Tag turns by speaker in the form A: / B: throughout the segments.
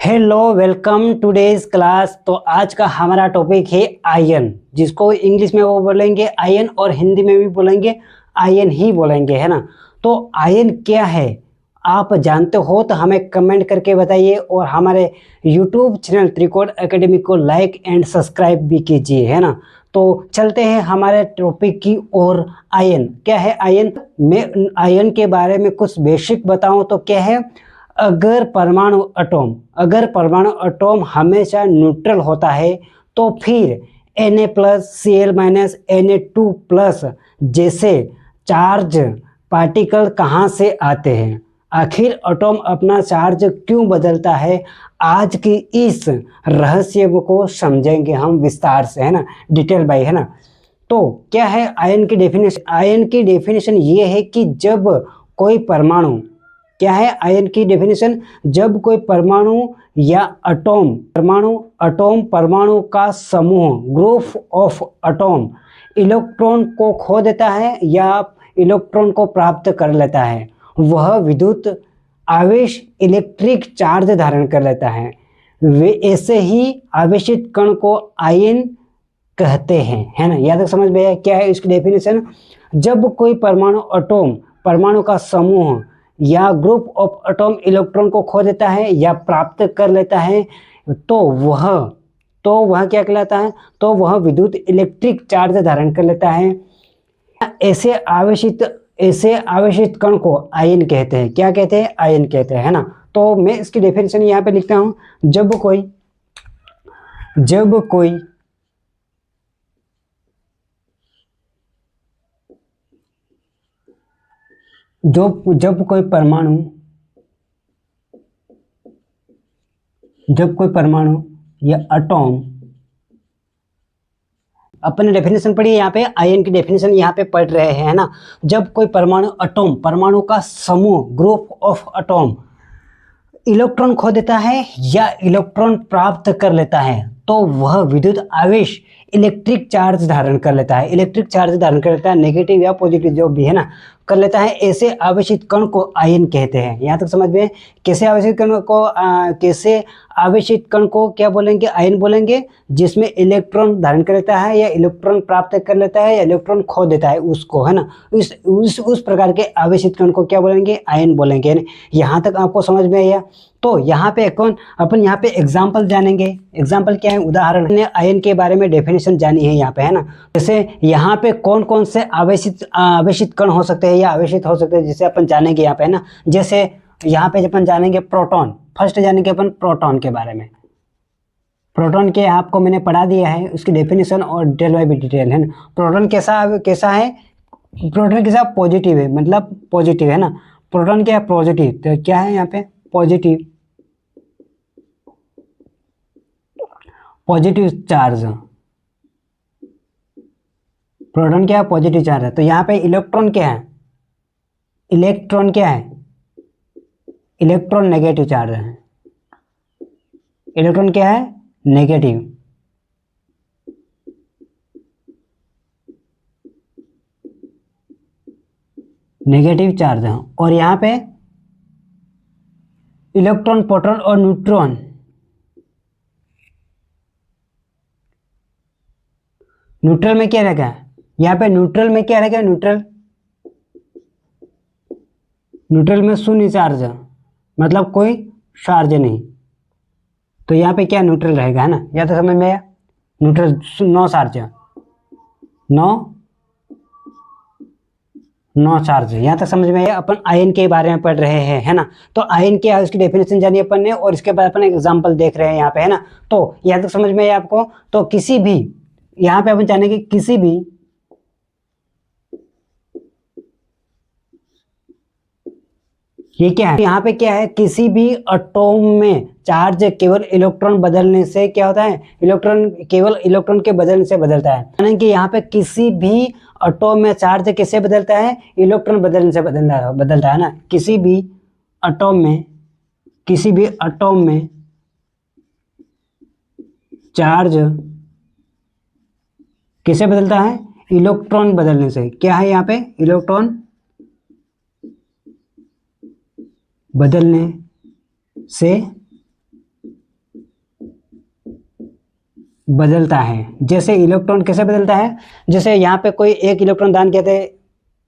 A: Hello, welcome today's class. तो आज का हमारा टॉपिक है आयन, जिसको इंग्लिश में वो बोलेंगे आयन और हिंदी में भी बोलेंगे आयन ही बोलेंगे, है ना। तो आयन क्या है आप जानते हो तो हमें कमेंट करके बताइए, और हमारे यूट्यूब चैनल त्रिकोण एकेडमी को लाइक एंड सब्सक्राइब भी कीजिए, है ना। तो चलते हैं हमारे टॉपिक की ओर। आयन क्या है? आयन मैं आयन के बारे में कुछ बेसिक बताऊं तो क्या है, अगर परमाणु अटोम हमेशा न्यूट्रल होता है तो फिर Na+Cl- Na2+ जैसे चार्ज पार्टिकल कहाँ से आते हैं, आखिर एटॉम अपना चार्ज क्यों बदलता है, आज की इस रहस्य को समझेंगे हम विस्तार से, है ना, डिटेल बाय, है ना। तो क्या है आयन की डेफिनेशन? आयन की डेफिनेशन ये है कि जब कोई परमाणु, क्या है आयन की डेफिनेशन, जब कोई परमाणु या परमाणु का समूह, ग्रुप ऑफ एटॉम, इलेक्ट्रॉन को खो देता है या इलेक्ट्रॉन को प्राप्त कर लेता है, वह विद्युत आवेश, इलेक्ट्रिक चार्ज धारण कर लेता है। वे ऐसे ही आवेशित कण को आयन कहते हैं, है ना। याद समझ में आया क्या है इसकी डेफिनेशन? जब कोई परमाणु का समूह या ग्रुप ऑफ एटॉम इलेक्ट्रॉन को खो देता है या प्राप्त कर लेता है तो वह क्या कहलाता है? तो वह विद्युत इलेक्ट्रिक चार्ज धारण कर लेता है। ऐसे आवेशित कण को आयन कहते हैं। क्या कहते हैं? आयन कहते हैं, है ना। तो मैं इसकी डेफिनेशन यहाँ पे लिखता हूँ। जब कोई परमाणु या एटॉम, अपने डेफिनेशन पढ़िए, यहाँ पे आयन की डेफिनेशन यहाँ पे पढ़ रहे हैं, है ना। जब कोई परमाणु का समूह, ग्रुप ऑफ एटॉम, इलेक्ट्रॉन खो देता है या इलेक्ट्रॉन प्राप्त कर लेता है तो वह विद्युत आवेश, इलेक्ट्रिक चार्ज धारण कर लेता है। नेगेटिव या पॉजिटिव जो भी है ना, कर लेता है। ऐसे आवेशित कण को आयन कहते हैं। यहाँ तक समझ में? कैसे आवेशित कण को क्या बोलेंगे? आयन बोलेंगे। जिसमें इलेक्ट्रॉन धारण कर लेता है या इलेक्ट्रॉन प्राप्त कर लेता है या इलेक्ट्रॉन खो देता है उसको, है ना। उस प्रकार के आवेशित कण को क्या बोलेंगे? आयन बोलेंगे। यहाँ तक आपको समझ में आया? तो यहाँ पे अपन यहाँ पे एग्जाम्पल जानेंगे। एग्जाम्पल क्या है? उदाहरण। आयन के बारे में डेफिनेशन जानी है यहाँ पे, है ना। जैसे यहाँ पे कौन कौन से आवेशित कण हो सकते हैं या आवेशित हो सकते हैं, जिसे अपन जानेंगे यहाँ पे, है ना। जैसे यहाँ पे अपन जानेंगे प्रोटॉन। फर्स्ट जानेंगे अपन प्रोटॉन के बारे में। प्रोटॉन के आपको मैंने पढ़ा दिया है, उसकी डेफिनेशन और डिटेल बाय डिटेल, है ना। प्रोटॉन कैसा है? प्रोटॉन कैसा? पॉजिटिव है, मतलब पॉजिटिव, है ना। प्रोटॉन क्या है? पॉजिटिव। तो क्या है यहाँ पे? Positive charge. प्रोटॉन क्या है? पॉजिटिव चार्ज है। तो यहाँ पे इलेक्ट्रॉन क्या है? इलेक्ट्रॉन नेगेटिव चार्ज है। इलेक्ट्रॉन क्या है? नेगेटिव चार्ज है। और यहाँ पे इलेक्ट्रॉन, प्रोटॉन और न्यूट्रॉन, न्यूट्रल में क्या रहेगा? यहाँ पे न्यूट्रल में क्या रहेगा? न्यूट्रल में शून्य चार्ज, मतलब कोई चार्ज नहीं। तो यहाँ पे क्या न्यूट्रल रहेगा, है ना। या तो समझ में आया? Neutral, no charge, no charge. यहाँ तक समझ में आया? अपन आयन के बारे में पढ़ रहे हैं, है ना। तो आयन क्या है उसकी डेफिनेशन जानी अपन ने, और इसके बाद अपन एग्जांपल देख रहे हैं यहाँ पे, है ना। तो यहाँ तक समझ में आया आपको? तो किसी भी, यहाँ पे अपन जानेंगे किसी भी ये क्या है? यहाँ पे क्या है? किसी भी एटॉम में चार्ज केवल इलेक्ट्रॉन बदलने से क्या होता है? केवल इलेक्ट्रॉन के बदलने से बदलता है। यानी कि यहाँ पे किसी भी एटॉम में चार्ज कैसे बदलता है? इलेक्ट्रॉन बदलने से बदलता है ना। किसी भी एटॉम में चार्ज किसे बदलता है? इलेक्ट्रॉन बदलने से। क्या है यहाँ पे? इलेक्ट्रॉन बदलने से बदलता है। जैसे इलेक्ट्रॉन कैसे बदलता है, जैसे यहाँ पे कोई एक इलेक्ट्रॉन दान किया था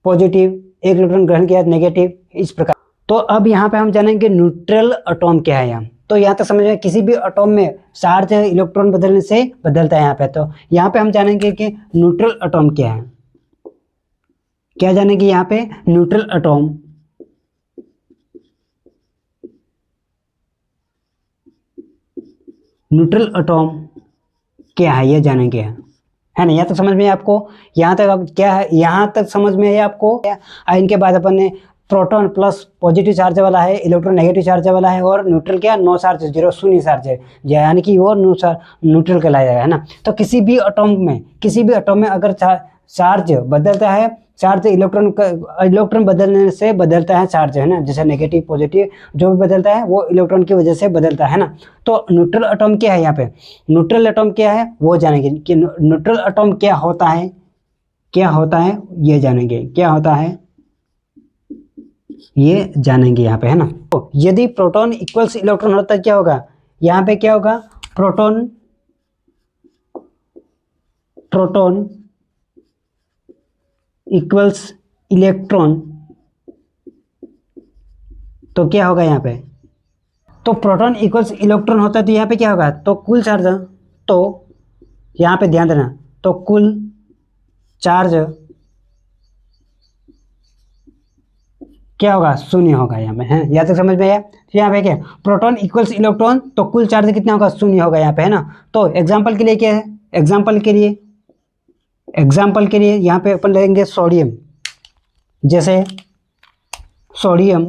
A: पॉजिटिव, एक इलेक्ट्रॉन ग्रहण किया नेगेटिव, इस प्रकार। तो अब यहाँ पे हम जानेंगे न्यूट्रल एटॉम क्या है। यहाँ तो यहाँ तक समझ में, किसी भी एटॉम में चार्ज इलेक्ट्रॉन बदलने से बदलता है यहाँ पे। तो यहाँ पे हम जानेंगे कि न्यूट्रल एटॉम क्या है। क्या जानेंगे यहाँ पे, न्यूट्रल एटॉम। न्यूट्रल एटॉम क्या है ये जानेंगे, है ना। यहाँ तक समझ में है आपको, यहाँ तक अब क्या है, यहाँ तक समझ में है आपको। इनके बाद अपन ने प्रोटॉन प्लस पॉजिटिव चार्ज वाला है, इलेक्ट्रॉन नेगेटिव चार्ज वाला है, और न्यूट्रल क्या, नो चार्ज, जीरो, शून्य चार्ज है, यानी कि वो न्यूट्रल कहलाया जाएगा, है ना। तो किसी भी एटॉम में अगर चार्ज बदलता है, चार्ज इलेक्ट्रॉन बदलने से बदलता है चार्ज, है ना। जैसे नेगेटिव पॉजिटिव जो भी बदलता है वो इलेक्ट्रॉन की वजह से बदलता है ना। तो न्यूट्रल एटॉम क्या है, यहाँ पे न्यूट्रल एटॉम क्या है वो जानेंगे कि न्यूट्रल एटॉम क्या होता है, ये जानेंगे, क्या होता है ये जानेंगे यहाँ पे, है ना। तो यदि प्रोटॉन इक्वल्स इलेक्ट्रॉन होता है क्या होगा, यहाँ पे क्या होगा, प्रोटॉन इक्वल्स इलेक्ट्रॉन, तो क्या होगा यहाँ पे, तो प्रोटॉन इक्वल्स इलेक्ट्रॉन होता है तो यहाँ पे क्या होगा, तो कुल चार्ज, तो यहाँ पे ध्यान देना, तो कुल चार्ज क्या होगा, शून्य होगा यहाँ पे, है। यहाँ तक समझ में आया। तो यहाँ पे क्या, प्रोटॉन इक्वल्स इलेक्ट्रॉन, तो कुल चार्ज कितना होगा, शून्य होगा यहाँ पे, है ना। तो एग्जाम्पल के लिए क्या है, एग्जाम्पल के लिए यहाँ पे अपन लेंगे सोडियम। जैसे सोडियम,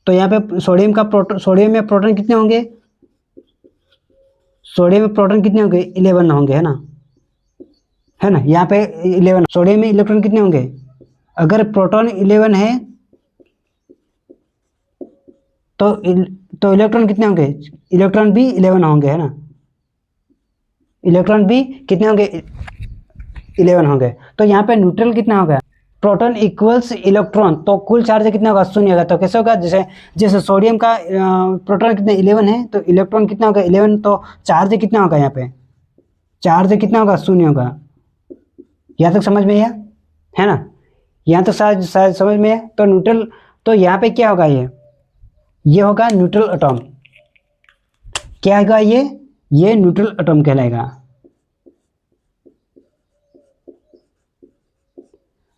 A: तो यहाँ पे सोडियम में प्रोटॉन कितने होंगे, सोडियम में प्रोटॉन कितने होंगे, 11 होंगे, है ना। यहाँ पे 11, सोडियम में इलेक्ट्रॉन कितने होंगे, अगर प्रोटॉन 11 है तो इलेक्ट्रॉन कितने होंगे, इलेक्ट्रॉन भी 11 होंगे, है ना। इलेक्ट्रॉन भी कितने होंगे, 11 होंगे। तो यहाँ पे न्यूट्रल कितना होगा, प्रोटॉन इक्वल्स इलेक्ट्रॉन, तो कुल चार्ज कितना होगा, शून्य होगा। तो कैसे होगा, जैसे सोडियम का प्रोटॉन कितने 11 है, तो इलेक्ट्रॉन कितना होगा 11, तो चार्ज कितना होगा, यहाँ पे चार्ज कितना होगा, शून्य होगा। यहाँ तक समझ में आया, है ना। यहाँ तक शायद समझ में है। तो न्यूट्रल, तो यहाँ पे क्या होगा, ये होगा न्यूट्रल एटॉम। क्या होगा ये न्यूट्रल एटॉम कहलाएगा।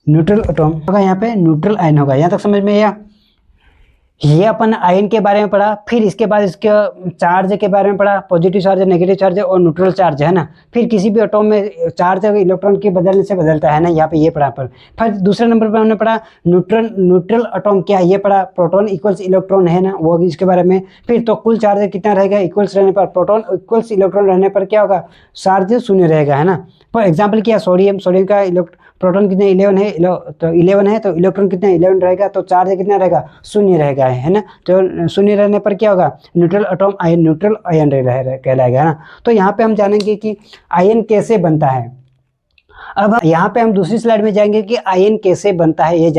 A: न्यूट्रल एटॉम होगा, यहाँ पे न्यूट्रल आयन होगा। यहाँ तक समझ में आया। ये अपन आयन के बारे में पढ़ा, फिर इसके बाद इसके चार्ज के बारे में पढ़ा, पॉजिटिव चार्ज, नेगेटिव चार्ज और न्यूट्रल चार्ज, है ना। फिर किसी भी एटॉम में चार्ज इलेक्ट्रॉन के बदलने से बदलता है ना, यहाँ पे ये पढ़ा पर। फिर दूसरे नंबर पर हमने पढ़ा न्यूट्रल एटॉम क्या है, ये पढ़ा, प्रोटॉन इक्वल्स इलेक्ट्रॉन, है ना, वो इसके बारे में। फिर तो कुल चार्ज कितना रहेगा, इक्वल्स रहने पर, प्रोटॉन इक्वल्स इलेक्ट्रॉन रहने पर क्या होगा, चार्ज शून्य रहेगा, है ना। फॉर एग्जाम्पल क्या, सोडियम का प्रोटॉन कितने 11 है, तो 11 है, तो इलेक्ट्रॉन कितना 11 रहेगा, तो चार्ज कितना रहेगा, शून्य रहेगा, है ना। तो शून्य रहने पर क्या होगा, न्यूट्रल आयन कहलाएगा, है ना। तो यहाँ पे हम जानेंगे कि आयन कैसे बनता है। अब यहाँ पे हम दूसरी स्लाइड में जाएंगे कि आयन कैसे बनता है, ये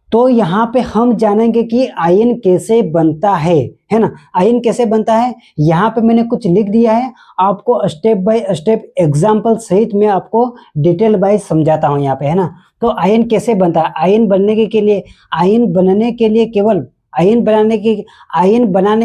A: तो यहाँ पे हम जानेंगे कि आयन कैसे बनता है ना। आयन कैसे बनता है, यहाँ पे मैंने कुछ लिख दिया है, आपको स्टेप बाय स्टेप एग्जांपल सहित मैं आपको डिटेल वाइज समझाता हूँ यहाँ पे, है ना। तो आयन कैसे बनता है, आयन बनने के लिए केवल आयन बनाने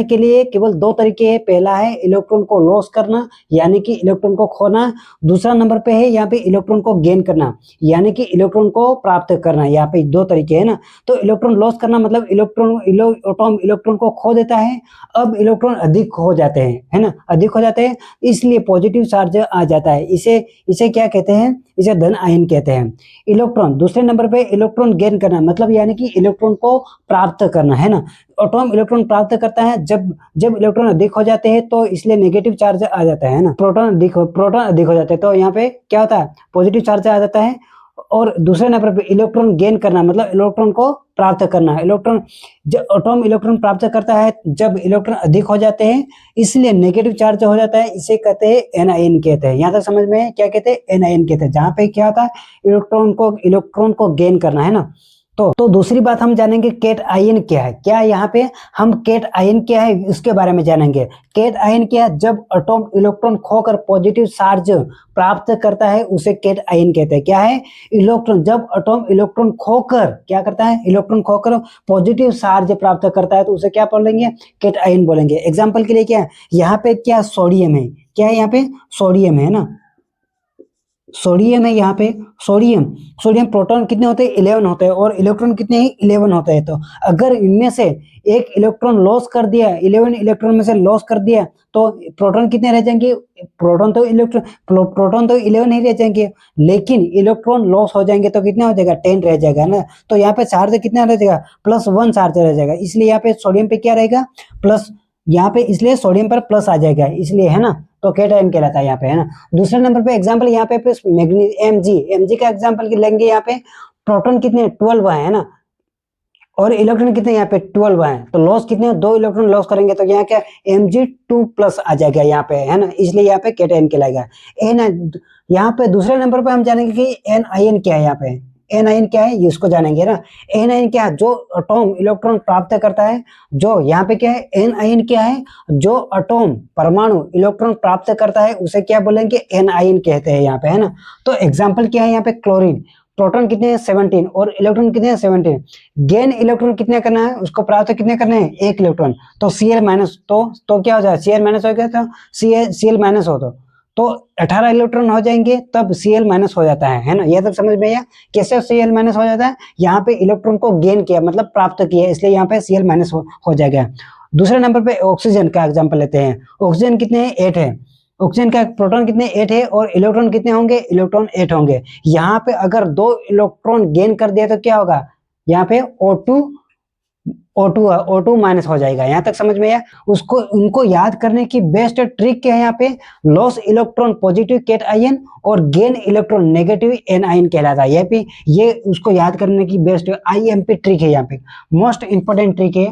A: के लिए केवल दो तरीके हैं। पहला है इलेक्ट्रॉन को लॉस करना, यानी कि इलेक्ट्रॉन को खोना। दूसरा नंबर पे है यहाँ पे इलेक्ट्रॉन को गेन करना, यानी कि इलेक्ट्रॉन को प्राप्त करना। यहाँ पे दो तरीके हैं ना। तो इलेक्ट्रॉन लॉस करना मतलब एटॉम इलेक्ट्रॉन को खो देता है। अब इलेक्ट्रॉन अधिक हो जाते हैं, है ना, अधिक हो जाते हैं, इसलिए पॉजिटिव चार्ज आ जाता है। इसे क्या कहते हैं, इसे धन आयन कहते हैं। इलेक्ट्रॉन दूसरे नंबर पे इलेक्ट्रॉन गेन करना मतलब यानी कि इलेक्ट्रॉन को प्राप्त करना, है ना। एटॉम इलेक्ट्रॉन प्राप्त करता है जब इलेक्ट्रॉन अधिक हो जाते हैं, तो इसलिए नेगेटिव चार्ज आ जाता है ना। प्रोटॉन अधिक हो जाते हैं, तो यहाँ पे क्या होता है, पॉजिटिव चार्ज आ जाता है। और दूसरे नंबर पे इलेक्ट्रॉन गेन करना मतलब इलेक्ट्रॉन को प्राप्त करना। एटॉम इलेक्ट्रॉन प्राप्त करता है जब इलेक्ट्रॉन अधिक हो जाते हैं, इसलिए नेगेटिव चार्ज हो जाता है। इसे कहते हैं एनायन कहते हैं। यहाँ तक समझ में क्या कहते हैं, एनायन कहते हैं। जहाँ पे क्या होता है, इलेक्ट्रॉन को गेन करना, है ना। तो दूसरी बात हम जानेंगे केट आयन क्या है। क्या यहाँ पे हम केट आयन क्या है इसके बारे में जानेंगे। केट आयन क्या है, जब एटॉम इलेक्ट्रॉन खोकर पॉजिटिव चार्ज प्राप्त करता है उसे केट आयन कहते हैं। क्या है, इलेक्ट्रॉन, जब एटॉम इलेक्ट्रॉन खोकर क्या करता है, इलेक्ट्रॉन खोकर पॉजिटिव चार्ज प्राप्त करता है तो उसे क्या बोलेंगे, केट आयन बोलेंगे। एग्जाम्पल के लिए क्या है, यहाँ पे क्या सोडियम है, क्या है यहाँ पे सोडियम है ना, सोडियम है यहाँ पे, सोडियम प्रोटॉन कितने होते हैं, 11 होते हैं और इलेक्ट्रॉन कितने हैं, 11 होते हैं। तो अगर इनमें से एक इलेक्ट्रॉन लॉस कर दिया, 11 इलेक्ट्रॉन में से लॉस कर दिया तो प्रोटॉन कितने रह जाएंगे, प्रोटॉन तो 11 ही रह जाएंगे, लेकिन इलेक्ट्रॉन लॉस हो जाएंगे तो कितना हो जाएगा, 10 रह जाएगा ना। तो यहाँ पे चार्ज कितना रह जाएगा, +1 चार्ज रह जाएगा, इसलिए यहाँ पे सोडियम पे क्या रहेगा, प्लस, यहाँ पे इसलिए सोडियम पर प्लस आ जाएगा, इसलिए है ना, तो केट आयन कहलाता है यहाँ पे, है ना। दूसरे नंबर पे एग्जांपल यहाँ पे एमजी का एग्जांपल लेंगे। यहाँ पे प्रोटॉन कितने 12 है ना, और इलेक्ट्रॉन कितने यहाँ पे 12 है, तो लॉस कितने, 2 इलेक्ट्रॉन लॉस करेंगे तो यहाँ क्या Mg2+ आ जाएगा यहाँ पे, है ना, इसलिए यहाँ पे केट आयन कहलाएगा। एन, यहाँ पे दूसरे नंबर पे हम जानेंगे कि एन आयन क्या है। यहाँ पे एन आयन क्या है ये इसको जानेंगे ना। एन आयन क्या है, जो एटॉम इलेक्ट्रॉन प्राप्त करता है, जो यहाँ पे क्या है, एन आयन क्या है, जो एटॉम परमाणु इलेक्ट्रॉन प्राप्त करता है उसे क्या बोलेंगे, एन आयन कहते हैं यहाँ पे, है ना। तो एग्जाम्पल क्या है यहाँ पे, क्लोरीन, प्रोटॉन कितने हैं 17 और इलेक्ट्रॉन कितने हैं 17, गेन इलेक्ट्रॉन कितने करना है, उसको प्राप्त कितने करने हैं, 1 इलेक्ट्रॉन, तो Cl- तो क्या हो जाएगा, Cl- हो गया, तो Cl- हो तो 18 इलेक्ट्रॉन हो जाएंगे तब Cl- हो जाता है ना। ये तक समझ में आया कैसे Cl- हो जाता है, यहाँ पे इलेक्ट्रॉन को गेन किया मतलब प्राप्त किया, इसलिए यहाँ पे Cl- हो जाएगा। दूसरे नंबर पे ऑक्सीजन का एग्जाम्पल लेते हैं। ऑक्सीजन कितने हैं, 8 है, ऑक्सीजन का प्रोटॉन कितने 8 है और इलेक्ट्रॉन कितने होंगे, इलेक्ट्रॉन 8 होंगे। यहाँ पे अगर 2 इलेक्ट्रॉन गेन कर दिया तो क्या होगा, यहाँ पे O2 हो जाएगा। यहाँ तक समझ में आया। उसको उनको याद करने की बेस्ट ट्रिक क्या है, यहाँ पे loss electron positive cation और gain electron negative anion कहलाता है। ये उसको याद करने की बेस्ट IMP ट्रिक है, यहाँ पे मोस्ट इंपोर्टेंट ट्रिक है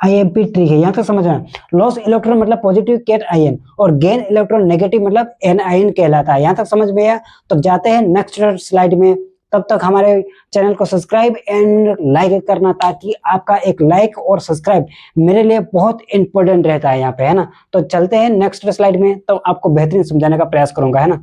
A: IMP ट्रिक है, यहाँ तक समझ में। लॉस इलेक्ट्रॉन मतलब पॉजिटिव केट आयन और गेन इलेक्ट्रॉन नेगेटिव मतलब एन आयन कहलाता है। यहाँ तक समझ में आया। तो जाते हैं नेक्स्ट स्लाइड में, तब तक हमारे चैनल को सब्सक्राइब एंड लाइक करना, ताकि आपका एक लाइक और सब्सक्राइब मेरे लिए बहुत इंपॉर्टेंट रहता है यहाँ पे, है ना। तो चलते हैं नेक्स्ट स्लाइड में, तो आपको बेहतरीन समझाने का प्रयास करूंगा, है ना।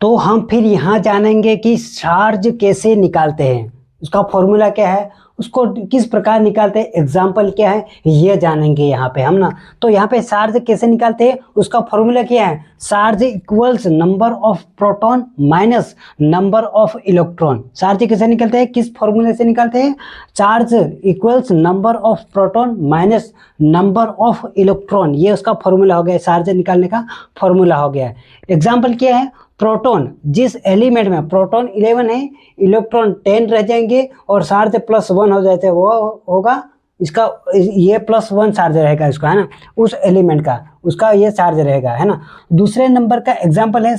A: तो हम फिर यहाँ जानेंगे कि चार्ज कैसे निकालते हैं, उसका फॉर्मूला क्या है, उसको किस प्रकार निकालते हैं, एग्जाम्पल क्या है, ये जानेंगे यहाँ पे हम ना। तो यहाँ पे चार्ज कैसे निकालते हैं, उसका फॉर्मूला क्या है, charge equals number of proton minus number of electron. Charge कैसे निकलते हैं, किस फॉर्मूले से निकालते हैं, charge equals number of proton minus number of electron, ये उसका फॉर्मूला हो गया, चार्ज निकालने का फॉर्मूला हो गया। एग्जाम्पल क्या है, प्रोटॉन, जिस एलिमेंट में प्रोटॉन 11 है, इलेक्ट्रॉन 10 रह जाएंगे और चार्ज +1 हो जाते हैं, वो होगा इसका, ये +1 चार्ज रहेगा इसका, है ना, उस एलिमेंट का, उसका ये चार्ज रहेगा, है ना। दूसरे नंबर का एग्जांपल है,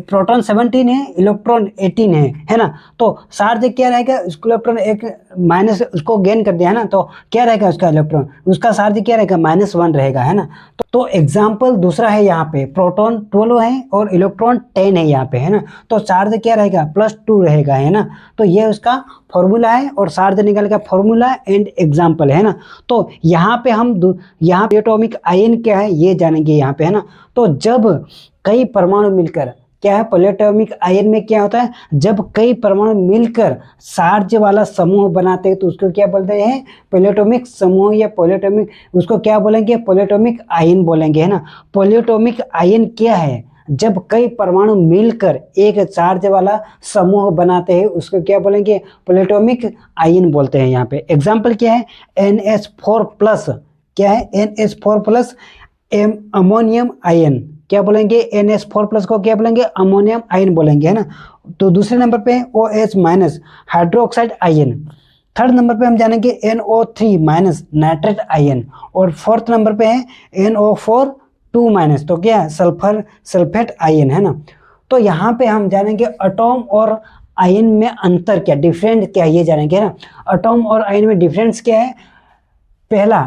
A: प्रोटॉन 17 है, इलेक्ट्रॉन 18 है ना। तो चार्ज क्या रहेगा, उसको इलेक्ट्रॉन एक माइनस उसको गेन कर दिया, है ना, तो क्या रहेगा उसका इलेक्ट्रॉन, उसका चार्ज क्या रहेगा, -1 रहेगा, है ना। तो एग्जाम्पल दूसरा है, यहाँ पे प्रोटॉन 12 है और इलेक्ट्रॉन 10 है यहाँ पे, है ना, तो चार्ज क्या रहेगा, +2 रहेगा, है ना। तो ये उसका फॉर्मूला है और चार्ज निकालने का फॉर्मूला एंड एग्जाम्पल है ना। तो यहाँ पे हम यहाँ पे एटॉमिक आयन क्या है ये जानेंगे यहाँ पे, है ना। तो जब कई परमाणु मिलकर, क्या है, पोलिएटॉमिक आयन में क्या होता है, जब कई परमाणु मिलकर चार्ज वाला समूह बनाते हैं तो उसको क्या बोलते हैं, पोलिएटॉमिक समूह या पोलिएटॉमिक, उसको क्या बोलेंगे, पोलिएटॉमिक आयन बोलेंगे, है ना। पोलिएटॉमिक आयन क्या है, जब कई परमाणु मिलकर एक चार्ज वाला समूह बनाते हैं उसको क्या बोलेंगे, पोलिएटॉमिक आयन बोलते हैं। यहाँ पे एग्जाम्पल क्या है, NH4+, क्या है, NH4+, अमोनियम आयन, क्या बोलेंगे, NH4+ को क्या बोलेंगे, अमोनियम आयन बोलेंगे, है ना। तो दूसरे नंबर पे OH- hydroxide ion. Third number पे हम जानेंगे NO3- नाइट्रेट आयन, और फोर्थ नंबर पे है NO4 तो क्या है, सल्फेट आयन, है ना। तो यहाँ पे हम जानेंगे एटॉम और आयन में अंतर क्या, डिफरेंट क्या, ये जानेंगे, है ना। एटॉम और आयन में डिफरेंस क्या है, पहला,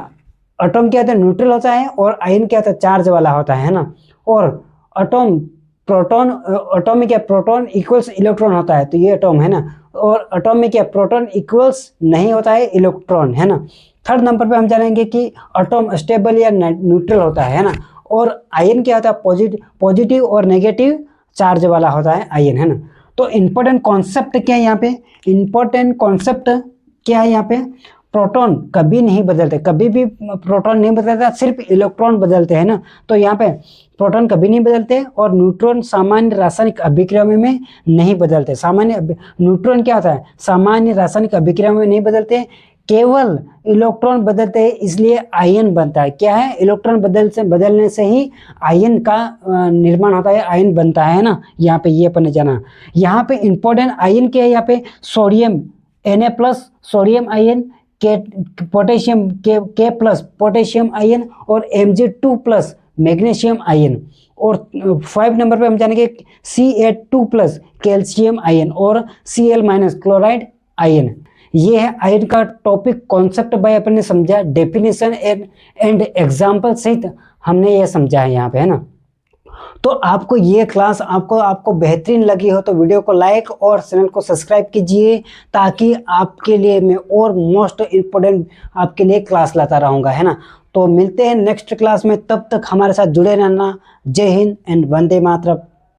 A: एटॉम क्या होता है, न्यूट्रल होता है और आयन क्या होता है, चार्ज वाला होता है ना। और एटॉम, प्रोटॉन, एटॉम में क्या, प्रोटॉन इक्वल्स इलेक्ट्रॉन होता है, तो ये एटॉम है ना, और एटॉम में क्या प्रोटॉन इक्वल्स नहीं होता है इलेक्ट्रॉन, है ना। थर्ड नंबर पे हम जानेंगे कि एटॉम स्टेबल या न्यूट्रल होता है ना। और आयन क्या होता है, पॉजिटिव और नेगेटिव चार्ज वाला होता है आयन, है ना। तो इम्पोर्टेंट कॉन्सेप्ट क्या है यहाँ पे, इम्पोर्टेंट कॉन्सेप्ट क्या है यहाँ पे, प्रोटॉन कभी नहीं बदलते, कभी भी प्रोटॉन नहीं बदलता, सिर्फ इलेक्ट्रॉन बदलते हैं ना। तो यहाँ पे प्रोटॉन कभी नहीं बदलते और न्यूट्रॉन सामान्य रासायनिक अभिक्रिया में नहीं बदलते। न्यूट्रॉन क्या होता है, सामान्य रासायनिक अभिक्रिया में नहीं बदलते, केवल इलेक्ट्रॉन बदलते हैं, इसलिए आयन बनता है। क्या है, इलेक्ट्रॉन बदलने से ही आयन का निर्माण होता है, आयन बनता है ना। यहाँ पे ये अपन ने जाना। यहाँ पे इंपॉर्टेंट आयन क्या है, यहाँ पे सोडियम Na+ सोडियम आयन, के पोटेशियम के प्लस पोटेशियम आयन और Mg2+ मैग्नीशियम आयन। और 5 नंबर पे हम जानेंगे Ca2+ कैल्शियम आयन और Cl- क्लोराइड आयन। ये है आयन का टॉपिक कॉन्सेप्ट बाय अपन ने समझा, डेफिनेशन एंड एग्जाम्पल सहित हमने ये समझा है यहाँ पे, है ना। तो आपको ये क्लास आपको बेहतरीन लगी हो तो वीडियो को लाइक और चैनल को सब्सक्राइब कीजिए, ताकि आपके लिए मैं और मोस्ट इम्पोर्टेंट आपके लिए क्लास लाता रहूँगा, है ना। तो मिलते हैं नेक्स्ट क्लास में, तब तक हमारे साथ जुड़े रहना। जय हिंद एंड वंदे मातरम।